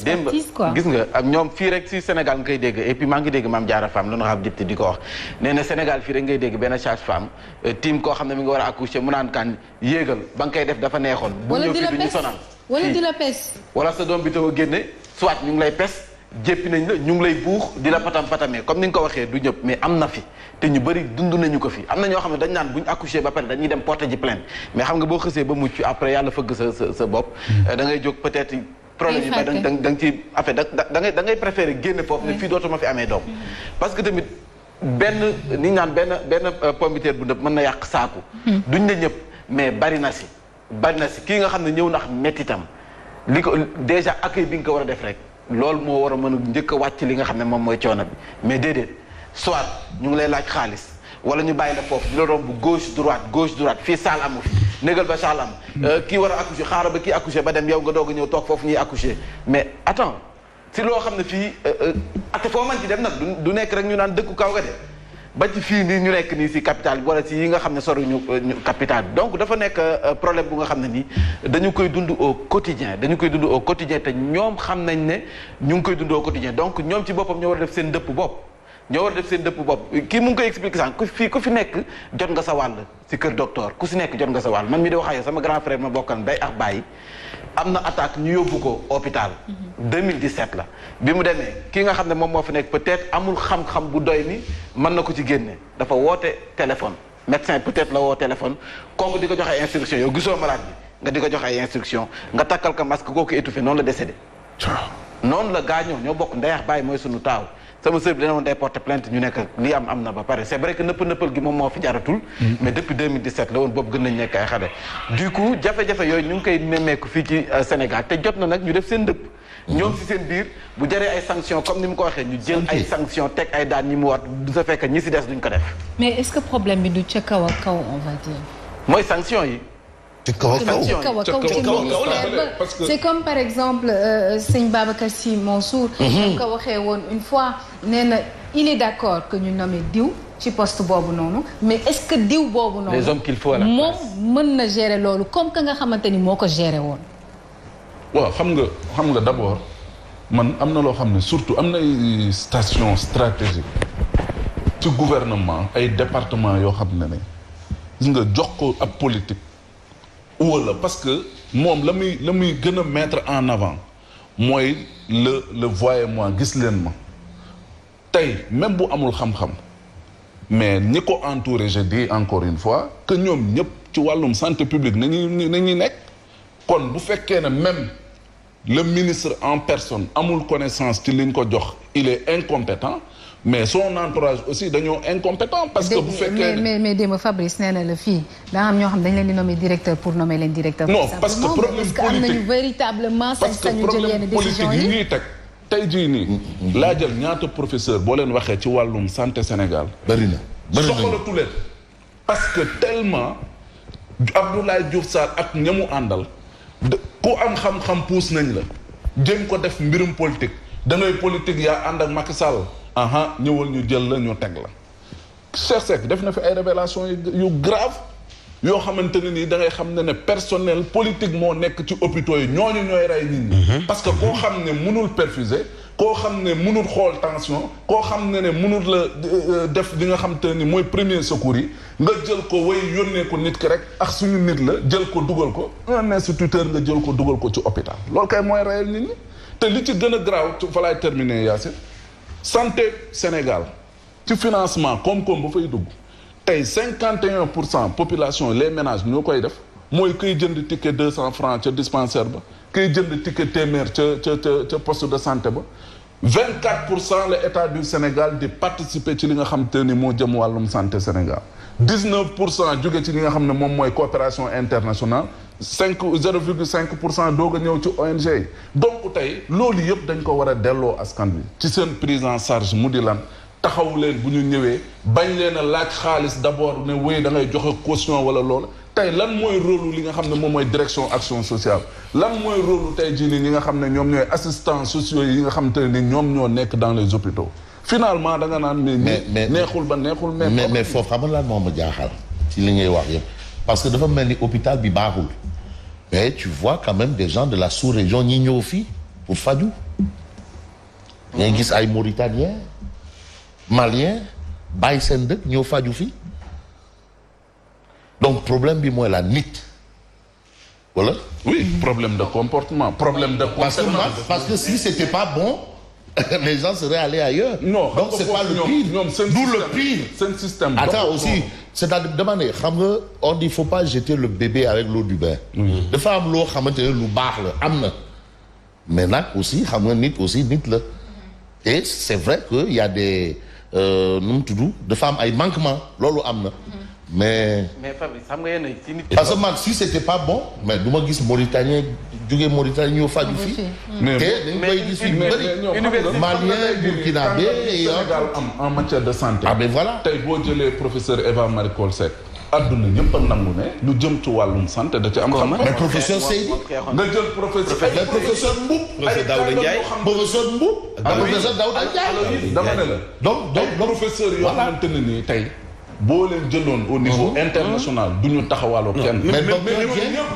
démb gis nga ak ñoom fii rek si Sénégal nga koy dégg et puis maa ngi dégg Mame Diarra Fam l'honorable député di ko wax nee na Sénégal fii rek ngay dégg benn sage-femme team koo xam ne mi nga war a accoucher mu naan kan yéegal ba nga koy def dafa neexoon bu ñëw fii du ñu sonal wala di la pes wala sa doom bi taw a génne soit ñu ngi lay pes jéppi nañ la ñu ngi lay buux di la patamee comme ni nga ko waxee du ñëpp mais am na fi te ñu bëri dund nañu ko fi am na ñoo xam ne dañ naan bu ñu accouché ba pare dañuy dem porter ji plainte mais xam nga boo xësee ba mucc après yàlla fëgg sa bopp da ngay jóg peut-être problème yi ba da nga ci affaire da ngay préférer génne foofu ne fii dootuma fi amee doom parce que tamit benn ni ñu naan benn pomme de terre bu ndëpp mën na yàq saaku duñ ne ñëpp mais bari na si kii nga xam ne ñëw ndax mettitam li ko déjà accueil bi nga ko war a def rek loolu moo war a mën a njëkk a wàcc li nga xam ne moom mooy coono bi mais déedéet soit ñu ngi lay laaj xaalis wala ñu bàyyi la foofu di la romb gauche droite fii salle amu fi négal ba salle am kii war a accoucher xaaral ba kii accoucher ba dem yow nga doog a ñëw toog foofu ñuy accoucher mais attends si loo xam ne fii ate foo man ci dem nag du nekk rek ñu naan dëkku kaw ga de ba ci fii nii ñu nekk nii si capital bi wala si yi nga xam ne soruñu capital bi donc dafa nekk problème bu nga xam ne nii dañu koy dund au quotidien te ñoom xam nañ ne ñu ngi koy dund au quotidien donc ñoom ci boppam ñoo war a def seen dëpp bopp kii mu ngi koy expliquer sànq ku fi nekk jot nga sa wàll si kër docteur ku si nekk jot nga sa wàll man mi di wax ak yow sama grand frère ma bokkal day ak bàyyi am na attaque ñu yóbbu ko hôpital 2017 la bi mu demee kii nga xam ne moom moo fi nekk peut-être amul xam-xam bu doy ni mën na ko ci génne dafa woote téléphone médecin peut-être la woo téléphone kooku di ko joxe ay instruction yow gisoo malade bi nga di ko joxe ay instruction nga takkal ko masque kooku étouffé noonu la décédé noonu la gaañoo ñoo bokk ndeyax bàyyi mooy sunu taaw sama sœur bi dana woon day porter plainte ñu nekk lii am na ba pare c'est vrai que nëppal gi moom moo fi jaratul mais depuis 2017 la woon boobu gën nañ nekk ay xale du coup jafe-jafe yooyu ñu ngi koy nemmeeku fii ci Sénégal te jot na nag ñu def seen dëpp ñoom si seen biir bu jaree ay sanctions comme ni mu ko waxee ñu jël ay sanctions teg ay daan ñi mu war du sa fekk ñi si des duñ ko def mais est-ce que problème bi du ca kaw a kaw on va dire mooy sanctions yi c'est comme par exemple sëñ Babacar Sy Mansour ñu ko waxee woon une fois nee na il est d'accord que ñu nommé diw ci poste boobu noonu mais est-ce que diw boobu noonu les hommes qu'il faut à la moom mën na gérer loolu comme que nga xamante ni moo ko gérer woon waaw xam nga d'abord man am na loo xam ne surtout am na ay station stratégique ci gouvernement ay département yoo xam ne gis nga jox ko ab politique wala parce que moom la muy gën a mettre en avant mooy le voyez-moi gis leen ma tey même bu amul xam-xam mais ñi ko entouré je dis encore une fois que ñoom ñëpp ci wàllum santé publique nañuy nekk kon bu fekkee ne même le ministre en personne amul connaissance ci liñ ko jox il est incompétent mais son entourage aussi dañoo incompétent parce que bu fekkee mais démb Fabrice nee na la fii daa am ñoo xam dañ leen di nommer directeur pour nommer leen directeur non parce que problème politique am nañu véritablement sañ-sañu jël yenn décision yi ñuy teg tey jii nii laa jël ñaata professeur boo leen waxee ci wàllum santé Sénégal bëri na soxlatu leen parce que tellement Abdoulaye Diouf Sarr ak ñamu àndal ku am xam-xam puus nañ la jëm ko def mbirum politique dangay politique yaa ànd ak Macky Sall aha ñëwal ñu jël la ñu teg la Cheikh Seck def na fi ay révélation yu grave yoo xamante ne nii da ngay xam ne personnel politique moo nekk ci hôpitaux yi ñooñu ñooy rey nit ñi parce que koo xam ne mënul perfuser koo xam ne mënul xool tension koo xam ne mënul la def li nga xam te ni mooy premier secours yi nga jël ko way yónnee ko nit ki rek ak suñu nit la jël ko dugal ko un instituteur nga jël ko dugal ko ci hôpital loolu kay mooy reyal nit ñi te li ci gën a graaw fa laay terminer Yacine santé Sénégal ci financement koom-koom ba fay dugg tey 51% population les ménages ñoo koy def mooy kuy jënd ticket 200 francs ca dispensaire ba kuy jënd ticket téeméer ca poste de santé ba 24% le état du Sénégal di participer ci li nga xam te ni moo jëm wàllum santé Sénégal 19% jóge ci li nga xam ne moom mooy coopération internationale 0,5% doog a ñëw ci ONG yi donc tey loolu yëpp dañ ko war a delloo askan bi ci seen prise en charge mu di lan taxawu leen bu ñu ñëwee bañ leen a laaj xaalis d'abord ne wéy da ngay joxe caution wala loolu tey lan mooy rôle li nga xam ne moom mooy direction action sociale lan mooy rôle tey jii nii ñi nga xam ne ñoom ñooy assistants sociaux yi nga xam te ne ñoom ñoo nekk dans les hôpitaux finalement da nga naan mais neexul ba neexul mais foofu xam nga lan moo ma jaaxal ci li ngay wax yëpp parce que dafa mel ni hôpital bi baaxul mais tu vois quand même des gens de la sous-région ñi ñëw fii pour faju ngay gis ay Mauritaniens Maliens bàyyi seen dëkk ñëw faju fi donc problème bi mooy la nit voilà. oui problème de comportement problème de. parce que si c'était pas bon les gens seraient allés ailleurs. non donc c'est pas le pire. d'où le pire. seen système. attends aussi c'est-à-dire demander xam nga on dit faut pas jeter le bébé avec l'eau du bain. dafa am loo xamante ne lu baax la am na. mais nag aussi xam nga nit aussi nit la. et c'est vrai que y a des nu mu tudd dafa am ay manquements loolu am na. mais Fabrice xam nga yéen ci nit. parce que man si c'était pas bon mais du ma gis Mauritanien jógee Mauritanie ñëw faju fii. mais te dañ koy gis yu bëri. Malien Burkinabé Sénégal am en matière de santé. ah ben voilà. tey boo jëlee professeur Eva Marie Coll Seck. adduna ñëpp a nangu ne lu jëm ci wàllum santé da ci am xam. mais professeur Seydi. nga jël professeur. mais professeur Mboup. professeur Daouda Ndiaye. professeur Mboup. professeur Daouda Ndiaye. dama ne la. donc professeur yoo xamante ne nii tey. boo leen jëloon au niveau international du ñu taxawaloo kenn. mais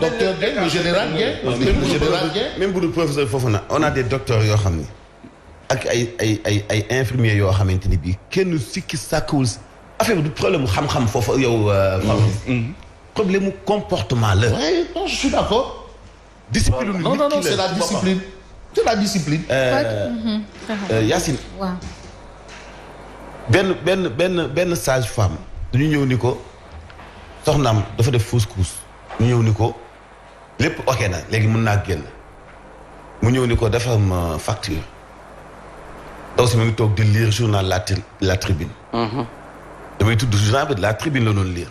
docteur Dieng le général Dieng. même bu dul professeur Fofana on a des docteurs yoo xam ni ak ay infirmiers yoo xamante ni bii kenn sikki sàkkuwul affaire bi du problème mu xam-xam foofu yow. problème mu comportement la. oui non je suis d'accord. discipline non c'est la discipline. c'est la discipline. Yacine. waaw. benn sage-femme dañu ñëw ni ko soxnaam dafa def fausse couche ñu ñëw ni ko lépp ok na léegi mën naa génn mu ñëw ni ko dafa am facture ndaw si ma ngi toog di lire journal la tribune damay tudd journal bi la tribune la doon lire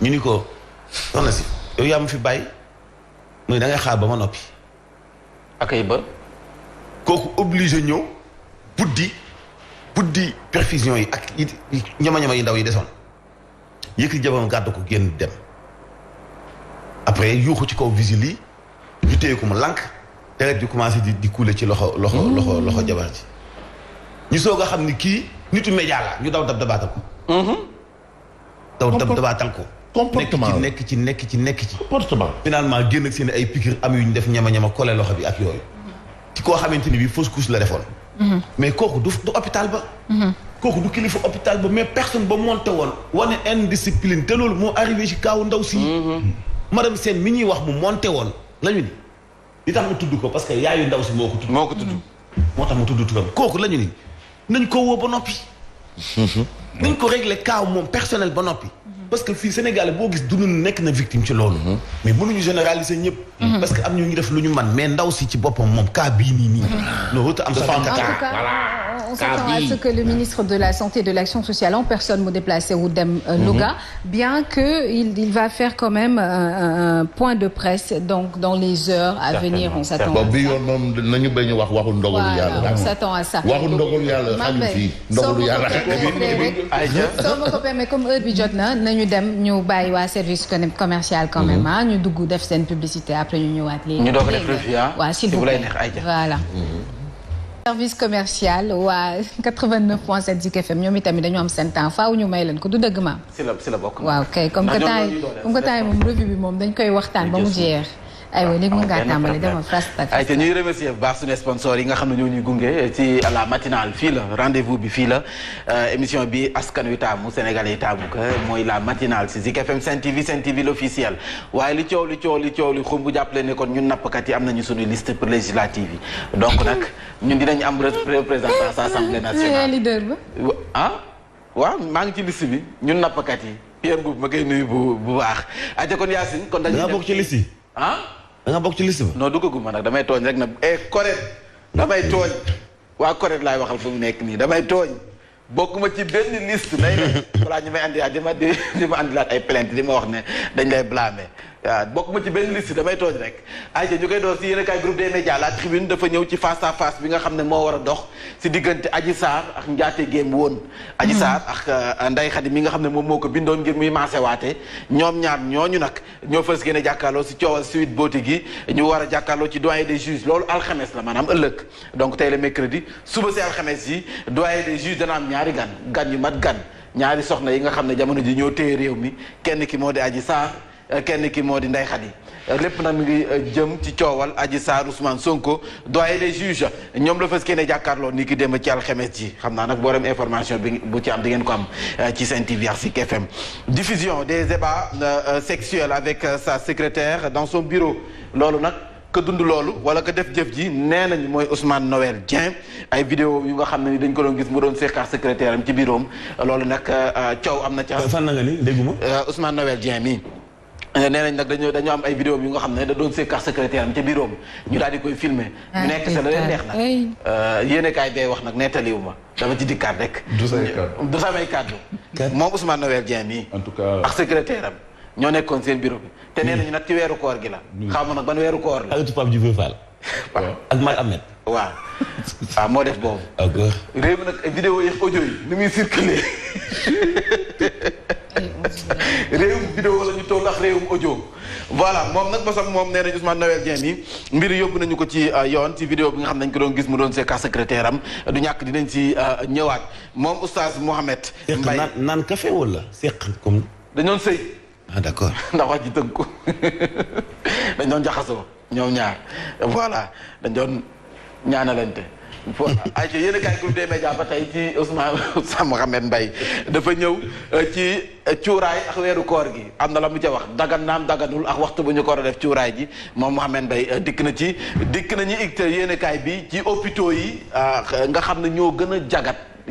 ñu ni ko soxna si yow yaa ma fi bàyyi muy da ngay xaar ba ma noppi akay ba kooku obligé ñëw buddi perfusion yi ak ñama-ñama yi ndaw yi desoon yëkkati jabam gàddu ko génn dem après yuuxu ci kaw vigile yi ñu téye ko mu lànk deret ji commencé di couler ci loxo jabar ji ñu soog a xam ni kii nitu média la ñu daw dabaatal ko comportement nekk ci comportement finalement génn ak seen ay piqûre am yu ñu def ñama-ñama collé loxo bi ak yooyu ci koo xamante ni bii fausse couche la defoon mais kooku du hôpital ba kooku du kilifa hôpital ba mais personne ba monté woon wane indiscipline te loolu moo arrivé ci kaawu ndaw si madame Sène mi ñuy wax mu monté woon la ñu ni li tax mu tudd ko parce que yaayu ndaw si moo ko tudd moo tax mu tudd turam kooku la ñu ni nañ ko woo ba noppi nañ ko régler kaaw moom personnel ba noppi parce que fii Sénégal boo gis dund nekk na victime ci loolu mais mënuñu généraliser ñëpp parce que am ñu def lu ñu man mais ndaw si ci boppam moom cas bii nii loolu am sa en tout cas on s'attend à ce que le ministre de la Santé et de l'Action sociale en personne mu déplacé wu dem Louga bien que il va faire quand même un point de presse donc dans les heures à venir on s'attend à ça bi yoon moom nañu bañ a wax waxu ndogalu yàlla on s'attend à ça waxu ndogalu yàlla xajul fii ndogalu yàlla soo ma ko permet comme heure bi jot na nañu dem ñu bàyyi waa service commercial quand même ñu dugg def seen publicité après ñu ñëwaat léegi ñu doog a def revue waaw s'il vous plaît voilà service commercial waa 89.7 Zik FM ñoom itamit dañu am seen temps faaw ñu may leen ko du dëgg maam si la bokk waaw kay comme que temps yi moom revue bi moom dañ koy waxtaan ba mu jeex aywa léegi mën ngaa tàmbali dama fast ay te ñuy remercier bu baax suñu sponsor yi nga xam ne ñoo ñuy gunge ci la matinale fii la rendez-vous bi fii la émission bi askan wi taamu sénégalais yi taamu ko mooy la matinale si Zik FM Sen TV l'officiel waaye li coow li xum bu jàppale ne kon ñun nappkat yi am nañu suñu liste pour législative yi donc nag ñun dinañ am représentant sa assemblée nationale leader ba waaw maa ngi ci liste bi ñun nappkat yi Pierre Mboup ma koy nuyu bu baax aja kon Yacine kon dañuy bokk ci liste yi da nga bokk ci liste ba. non duggaguma nag damay tooñ rek nag correct damay tooñ waa correct laay waxal fu mu nekk nii damay tooñ bokkuma ci benn liste nay la balaa ñu may andilaat di ma andilaat ay plainte di ma wax ne dañ lay blâmer waaw bokkuma ci benn liste damay tooñ rek ayca ñu koy door si yéen a kaay groupe des médias la tribune dafa ñëw ci face à face bi nga xam ne moo war a dox si diggante Adji Sarr ak Ndiaté Guèye woon Adji Sarr ak Ndeye Khady mi nga xam ne moom moo ko bindoon ngir muy maase waate ñoom ñaar ñooñu nag ñoo fës gën a jàkkaarloo si coowal Sweet Beauté gi ñu war a jàkkaarloo ci doyen des juges loolu alxames la maanaam ëllëg donc tey la mercredi suba si alxames yi doyen des juges dana am ñaari gan yu mat gan ñaari soxna yi nga xam ne jamono ji ñoo téye réew mi kenn ki moo di Adji Sarr kenn ki moo di Ndeye Khady lépp nag mi ngi jëm ci coowal Adji Sarr Ousmane Sonko doyen des juges ñoom la fas yéene jàkkaarloo ni ki dem ci alxames ji xam naa nag boo dem information bi bu ci am di ngeen ko am ci Sen TV ak Zik FM. diffusion des débats sexuels avec sa secrétaire dans son bureau loolu nag. que dund loolu wala que def jëf ji nee nañ mooy Ousmane Noël Dieng ay vidéo yu nga xam ne ni dañ ko doon gis mu doon seqaar secrétaire am ci biiroom loolu nag coow am na ca. fan na nga ni dégguma. Ousmane Noël Dieng mii nee nañ nag dañoo am ay vidéo yu nga xam ne da doon seqaar secrétaire am ca biiroom ñu daal di koy filmer ñu nekk sa la leen neex nag yéene kaay bee wax nag nettaliwu ma dama ci dikkaat rek. du samay kàddu moom Ousmane Noël Dieng mii. en tout cas ak secrétaire am. ñoo nekkoon seen bureau bi te nee nañu nag ci weeru koor gi la. xaw ma nag ban weeru koor la. ak Pape Djibril Fall. ak Mar Ahmed. waaw moo def boobu. d'accord réew mi nag vidéo yi audio yi ni muy circulé réewum vidéo la ñu toll ak réewum audio. voilà moom nag bosam moom nee nañu Ousmane Noël Dieng mi mbir yóbbu nañu ko ci yoon ci vidéo bi nga xam ne dañ ko doon gis mu doon seeka secrétaire am du ñàkk dinañ ci ñëwaat moom oustaz Mohamed Mbaye naan café wala seq comme. dañoon sëy. ah d'accord ndax wax ji tënk ko dañ doon jaxasoo ñoom ñaar voilà dañ doon ñaanalante ay ci yéen a kaay groupe des médias ba tey ci Ousmane Mohamed Mbaye dafa ñëw ci cuuraay ak weeru koor gi am na la mu ca wax dagan naam daganul ak waxtu bu ñu ko war a def cuuraay ji moom Mohamed Mbaye dikk nañu icte yéen a kaay bi ci hôpitaux yi nga xam ne ñoo gën a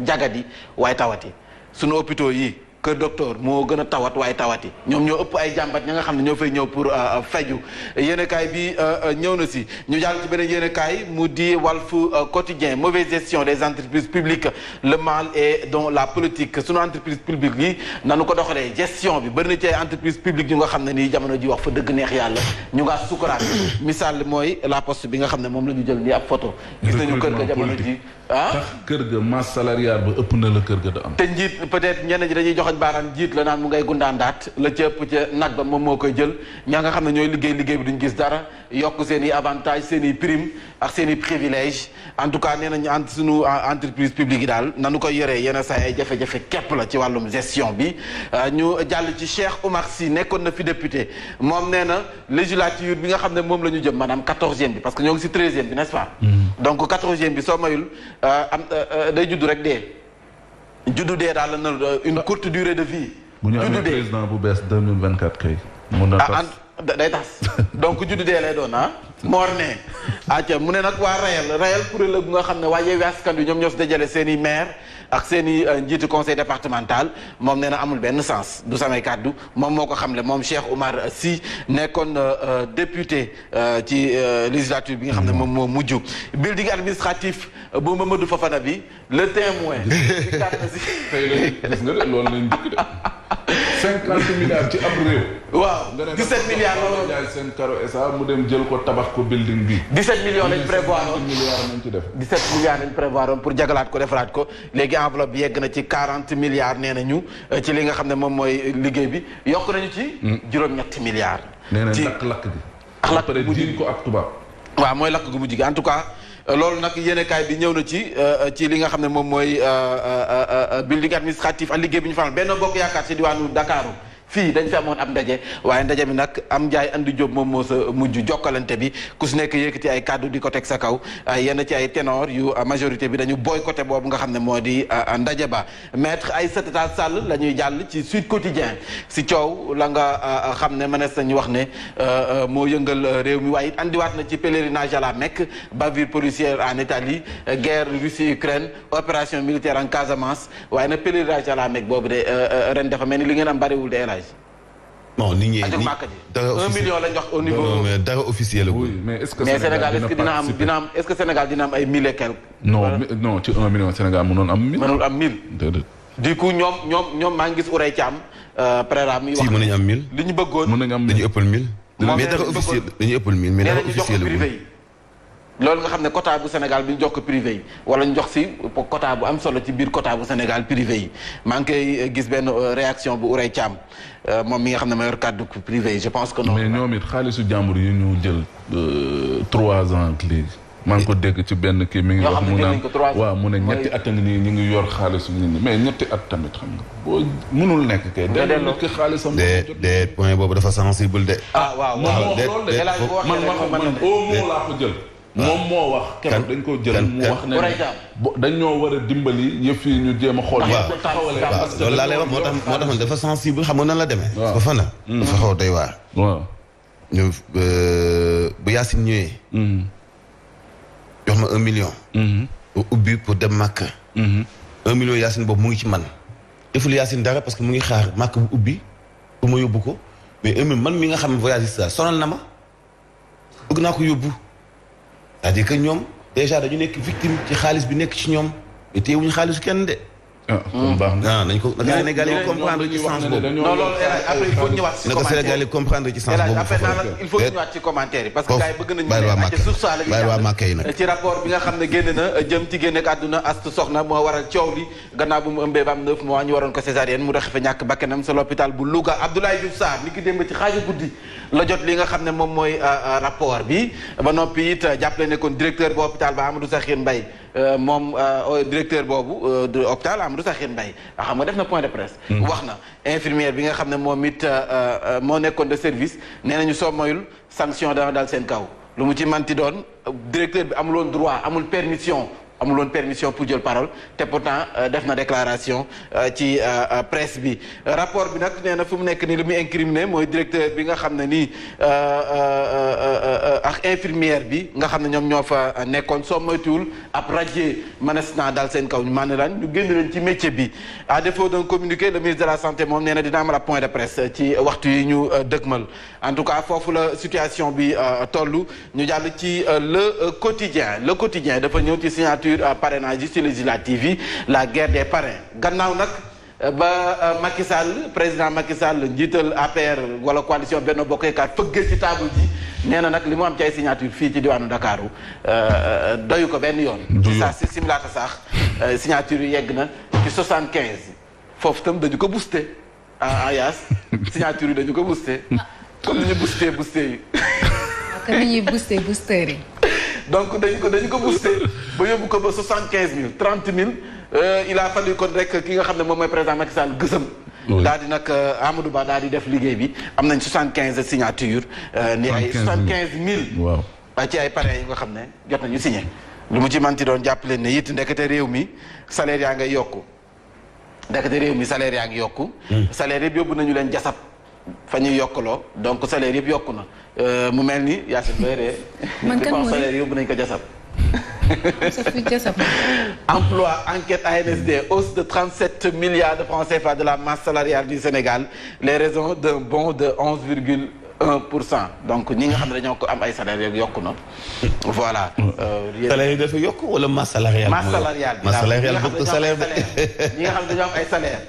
jagat yi waaye tawat yi sunu hôpitaux yi kër docteur moo gën a tawat waaye tawat yi ñoom ñoo ëpp ay jàmbat ñi nga xam ne ñoo fay ñëw pour faju yéenekaay bi ñëw na si ñu jàll ci beneen yéenekaay mu di Walf Quotidien mauvaise gestion des entreprises publiques le mal est dans la politique sunu entreprise publique yi nanu ko doxalee gestion bi bëri na ci ay entreprise publique ñu nga xam ne nii jamono ji wax fa dëgg neex yàlla ñu ngaa sukuraat misaal mooy la poste bi nga xam ne moom la ñu jël nii ab photo gis nañu kër ga jamono ji tax kër ga masse salariale ba ëpp na la kër ga da am te njiit peut-être ñenn ñi dañuy joxoñ baaraan njiit la naan mu ngay gundaandaat la ca ëpp ca nag ba moom moo koy jël ñaa nga xam ne ñooy liggéey bi duñ gis dara yokk seen i avantage seen i prime ak seen i privilège en tout cas nee nañu sunu entreprise publique yi daal nanu koy yoree yenn saa ay jafe-jafe képp la ci wàllum gestion bi ñu jàll ci Cheikh Oumar Sy nekkoon na fi député moom nee na législature bi nga xam ne moom la ñu jëm maanaam 14e bi parce que ñoo ngi si 13e bi n'est-ce pas donc 14e bi soo mayul day juddu rek dee juddu dee daal na une courte durée de vie. bu ñu amee président bu bees 2024 kay. mun na tas day tas donc juddu dee lay doon moor ne aca mu ne nag waa Rayel kuréel la bu nga xam ne waa Yewwi Askan Wi ñoom ñoo si dajale seen i maire ak seen i njiitu conseil départemental moom nee na amul benn sens du samay kàddu moom moo ko xamle moom Cheikh Oumar Sy nekkoon député ci législature bi nga xam ne moom moo mujj building administratif bu Mamadou Fofana bi le témoin ci carte si gis nga de loolu lañ dëkk de 50 milliards ci ab réew. waaw 17 milliards loolu jaay seen karo SA mu dem jël ko tabax ko building bi. 17 millions lañ prévoir 50 milliards nañ ci def. 17 milliards lañ prévoir pour jagalaat ko defaraat ko léegi enveloppe bi yegg na ci 40 milliards nee nañu ci li nga xam ne moom mooy liggéey bi yokk nañu ci. juróom-ñetti milliards. nee na lakk-lakk bi. ak lakk bu mujj ko ak tubaab. waaw mooy lakk gu mujj gi en tout cas. loolu nag yéenekaay bi ñëw na ci li nga xam ne moom mooy building administratif ak liggéey bi ñu faral benn bokk yaakaar ci diwaanu Dakaaru fii dañ fi amoon ab ndaje waaye ndaje mi nag am njaay andi jóob moom moo sa mujj jokkalante bi ku si nekk yëkkati ay kàddu di ko teg sa kaw yenn ci ay ténor yu majorité bi dañu boycotté boobu nga xam ne moo di ndaje ba maître Aïssata Tall Sall la ñuy jàll ci Sud Quotidien si coow la nga xam ne mënees nañu wax ne moo yëngal réew mi waaye it andiwaat na ci pèlerinage à la Mecque bavure policière en Italie guerre Russie Ukraine opération militaire en Casamance waaye nag pèlerinage à la Mecque boobu de ren dafa mel ni li ngeen am bariwul de non nit ñi dara 1 million lañ wax au niveau. non mais dara officiel la. oui mais est-ce que Sénégal est-ce que dina am est-ce que Sénégal dina am ay 1000 et quelques. non ci 1 million Sénégal mënoon am 1000. mënul am 1000. déedéet. du coup ñoom maa ngi gis Ourey Thiam. Préra mi wax si mën nañu am 1000. li ñu bëggoon mën nañu am dañu ëppal 1000. moom mais dara officiel dañu ëppal 1000 mais dara officiel la yi. loolu nga xam ne quota bu Sénégal bi ñu jox ko privé yi wala ñu jox si quota bu am solo ci biir quota bu Sénégal privé yi maa ngi koy gis benn réaction bu Ourey Thiam moom mi nga xam ne ma yor kàddu privé yi je pense que non. mais ñoom it xaalisu jàmbur yi ñu jël 3 ans ak léegi maa ngi ko dégg ci benn kii mi ngi wax mu naan waaw mu ne ñetti at a ngi nii ñu ngi yor xaalisu nit ñi mais ñetti at tamit xam nga boo mënul nekk kay. delloo nit ki xaalisam. de point boobu dafa sensible de. waaw man au mot laa ko jël. moom moo wax keroog dañ ko jël mu wax ne dañ ñoo war a dimbali yëf yi ñu jéem a xool. waaw loolu laa lay wax moo tax dafa sensible xam nga nan la demee. waaw ba fa na. dafa xaw doy waar. waaw. ñu bu Yacine ñëwee. jox ma 1 million. ubbi pour dem Màkka. 1 million Yacine boobu mu ngi ci man. deful Yacine dara parce que mu ngi xaar Màkka bu ubbi pour ma yóbbu ko mais 1 million man mi nga xam ne voyage sa sonal na ma bëgg naa ko yóbbu. c'est-à-dire que ñoom déjà dañu nekk victime ci xaalis bi nekk ci ñoom mais teewuñu xaalisu kenn de. baax na nañ ko naka Sénégal yi comprendre ci sens boobu. non loolu après il faut ñëwaat ci naka Sénégal yi comprendre ci sens boobu. après il faut ñëwaat ci commentaire yi parce que gars yi bëgg nañu bàyyi waa Màkka yi nag ci rapport bi nga xam ne génn na jëm ci génne ak àdduna Astou Sokhna moo waral coow li gannaaw bu mu ëmbee ba am 9 mois ñu waroon ko césarienne mu doxe fa ñàkk bakkanam sa l'hôpital bu Louga Abdoulaye Diouf Sarr ni ki démb ci xaaju guddi la jot li nga xam ne moom mooy rapport bi ba noppi it jàppale ne kon directeur bu hôpital ba Amadou Sakhir Mbaye moom directeur boobu de hôpital Amadou Sakhir Mbaye xam nga def na point de presse wax na infirmière bi nga xam ne moom it moo nekkoon de service nee nañu soo moyul sanction dana dal seen kaw lu mu ci manti doon directeur bi amuloon droit amuloon permission pour jël parole te pourtant def na déclaration ci presse bi rapport bi nag nee na fu mu nekk nii lu muy incriminé mooy directeur bi nga xam ne nii ak infirmière bi nga xam ne ñoom ñoo fa nekkoon soo moytuwul ab radier mënees naa daal seen kaw ñu mën laan ñu génn leen ci métier bi à défaut d'un communiqué le ministre de la santé moom nee na dina amal ab point de presse ci waxtu yi ñu dëgmal en tout cas foofu la situation bi toll ñu jàll ci le quotidien dafa ñëw ci signature parrainage ci législative yi la guerre des parrains gannaaw nag ba Macky Sall président Macky Sall njiital APR wala coalition Benno Bokk Yaakaar fëggee ci table ji nee na nag li mu am ci ay signature fii ci diwaanu Dakaaru doyu ko benn yoon ci saa si simlaata saax signature yi yegg na ci 75 foofu tam dañu ko boosté Yaas signature yi dañu ko boosté comme ni ñu boosté yi comme ni ñuy boosté yi donc dañu ko boosté ba yóbbu ko ba 75 000 30 000 il a fallu kon rek ki nga xam ne moom mooy président Macky Sall gësëm. daal di nag Amadou Ba daal di def liggéey bi am nañ 75 signature ni ay 75 000. waaw ci ay parrains yi nga xam ne jot nañu signé. lu mu ci manti doon jàpp leen ne it ndekete réew mi salaire yaa ngay yokku ndekete réew mi salaire yaa ngi yokku. salaire yëpp yóbbu nañu leen jasab fa ñuy yokkaloo donc salaire yëpp yokku na. mu mel ni Yacine Mbaye de. man kan mooy salaire yóbbu nañu ko jasab. sa fi jasab. emploi enquête ANSD hausse de 37 milliards de francs CFA de la masse salariale du Sénégal les raisons d'un bond de 11,1%. donc ñi nga xam ne dañoo ko am ay salaires yeeg yokku na. voilà. salaire yi dafa yokk wala masse salariale. masse salariale bi masse salariale bokk salaire ñi nga xam ne dañoo am ay salaires.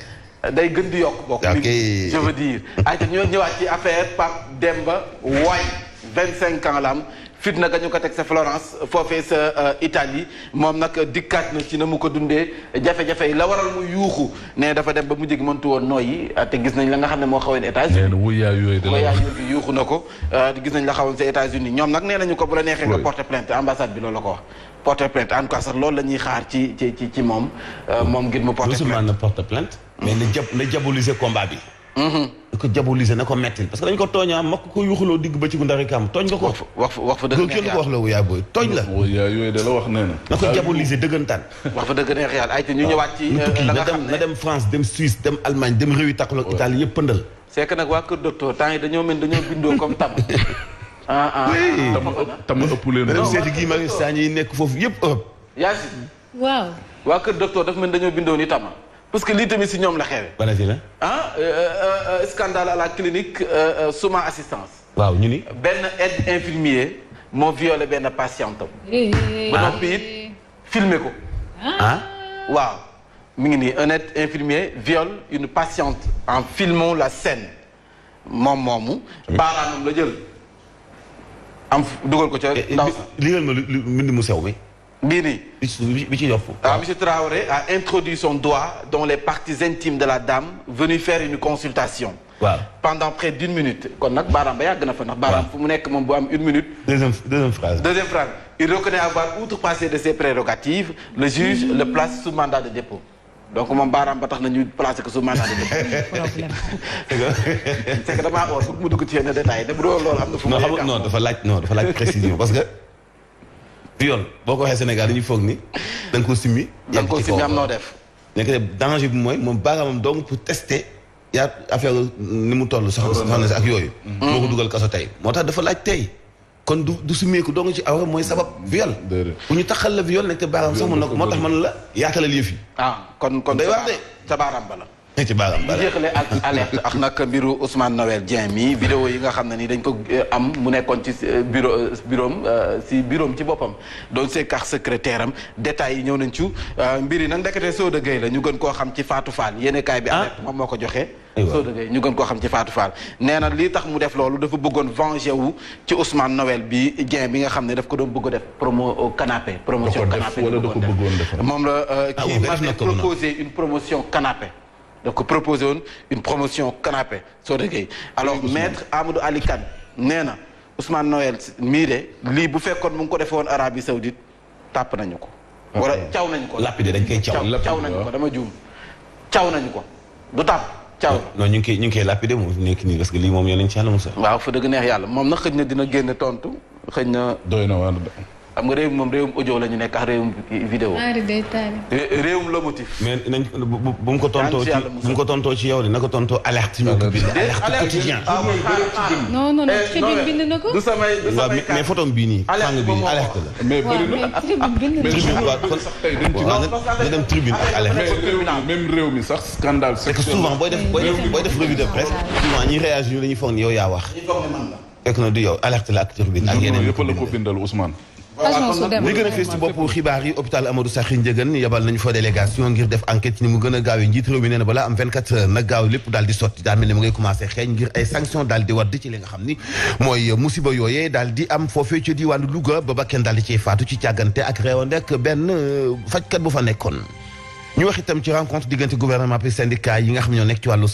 day gën di yokk bokk. je veux dire. ayca ñoo ñëwaat ci affaire Pape Demba Waay 25 ans la am fitna ga ñu ko teg sa Florence foofee sa Italie moom nag dikkaat na ci na mu ko dundee jafe-jafe yi la waral mu yuuxu ne dafa dem ba mu jég mëntu woon nooyi te gis nañ la nga xam ne moo xawoon États-Unis yuuxu na ko gis nañ la xawoon sa États-Unis ñoom nag nee nañu ko bu la neexee nga porter plainte ambassade bi loolu la ko wax porter plainte en tout cas sax loolu la ñuy xaar ci moom ngir mu porter plainte na porter plainte mais na diaboliser combat bi da ko diaboliser na ko mettil parce que dañ ko tooñaa ma ko yuuxuloo digg ba ci gu ndari kam tooñ nga ko wax fa dëgg kenn ko wax la wuyaa booy tooñ la yooyu de la wax nee na ko diaboliser dëggantaan wax fa dëgg neex yàlla ay te ñu ñëwaat ci la nga xam ne na dem France dem Suisse dem Allemagne dem réew yi taxul ak Italie yëpp pëndal c'est que nag waa kër docteur temps yi dañoo bindoo comme tam tama ëpp leen dem seeti gii Marius Sagna yi nekk foofu yëpp Europe Yacine waaw waa kër docteur dafa mel dañoo bindoo ni tama parce que lii tamit si ñoom la xewe scandale à la clinique Souma assistance waaw ñu ni benn aide infirmier moo violé benn patiente am ba noppi it filmé ko waaw mi ngi nii un aide infirmier viole une patiente en filmant la scène moom moomu baaraamam la jël am dugal ko ca ndaw sa ligal ma lu mbind mu sew mi bii nii bi ci yopp monsieur Traoré a introduit son doigt dans les parties intimes de la dame venue faire une consultation pendant près d'1 minute kon nag baaraam ba yàgg na fa ndax baaraam fu mu nekk moom bu am 1 minute deuxième phrase il reconnaît avoir outrepassé de ses prérogatives le juge le place sous mandat de dépôt donc moom baaraam ba tax na ñu placé ko sous mandat de dépôt. c'est que damaa oo mu dugg ci yenn détails te bu doon loolu am na fu mu non dafa laaj précision parce que viol boo ko waxee Sénégal dañuy foog ni da nga ko simmi. da nga ko simmi am noo def. nekk danger bi mooy moom baaraamam donc pour tester yaa affaire ni mu toll soxna si ak yooyu. moo ko dugal kaso tey moo tax dafa laaj tey. kon du sumeeku dong ci awra mooy sabab viol. bu ñu taxal la viol nekk te baaraam sax mën na ko moo tax man la yaatalal yëf yi. kon day wax de ca baaraam ba la. ci baaraam ba la ñu jeexale ak alerte ak nag mbiru Ousmane Noël Dieng mi vidéo yi nga xam ne ni dañ ko am mu nekkoon ci bureau ci boppam doon see carte secrétaire am détails yi ñëw nañ ci mbir yi nag ndekete Soda Gueye la ñu gën koo xam ci Fatou Fall yéene kaay bi alerte moom moo ko joxe. Soda Gueye ñu gën koo xam ci Fatou Fall nee na lii tax mu def loolu dafa bëggoon venger wu ci Ousmane Noël bi Dieng bi nga xam ne daf ko doon bëgg a def promotion canapé moom la kii m'avait proposé une promotion canapé donc proposé woon une promotion canapé Soda Gueye alors maître Amadou Ali Kane nee na Ousmane Noël mii de lii bu fekkoon mu ngi ko defee woon Arabie Saoudite tàpp nañu ko wala caw nañu ko lapide dañ koy caw nañu ko dama juum caw nañu ko du tàpp caw non ñu ngi koy lapide moom nekk nii parce que lii moom yéen nañ ci yàlla Moussa waaw fa dëgg neex yàlla moom nag xëj na dina génn tontu xëj na doy na waar xam nga réewum audio la ñu nekk ak réewum vidéo réewum lomotif mais nañ bu mu ko tontoo ci yow de na ko tontoo alerte ñoo ko bind alerte quotidien non tribune bind na ko du samay mais photo bii nii fang bi alerte la mais bëri na nga dem tribune ak alerte même réew mi sax scandale c'est que souvent booy def revue de presse souvent ñi réagir dañuy foog ni yow yaa wax fekk na du yow alerte la ak tribune ak yeneen yëpp la ko bindal Ousmane li gën a fees ci boppu xibaar yi hôpital Amadou Sakhir Ndiéguène yabal nañu fa délégation ngir def enquête ci ni mu gën a gaawee njiit réew mi nee na balaa am 24 heures nag gaaw lépp daal di sotti daa mel ni mu ngay commencé xeeñ ngir ay sanction daal di wadd ci li nga xam ni mooy musiba yooyee daal di am foofee ci diwaanu Louga ba kenn daal di ciy faatu ci càggante ak réewande ak benn fajkat bu fa nekkoon ñu wax itam ci rencontre diggante gouvernement bi syndicat yi nga xam ne ñoo nekk ci wàllu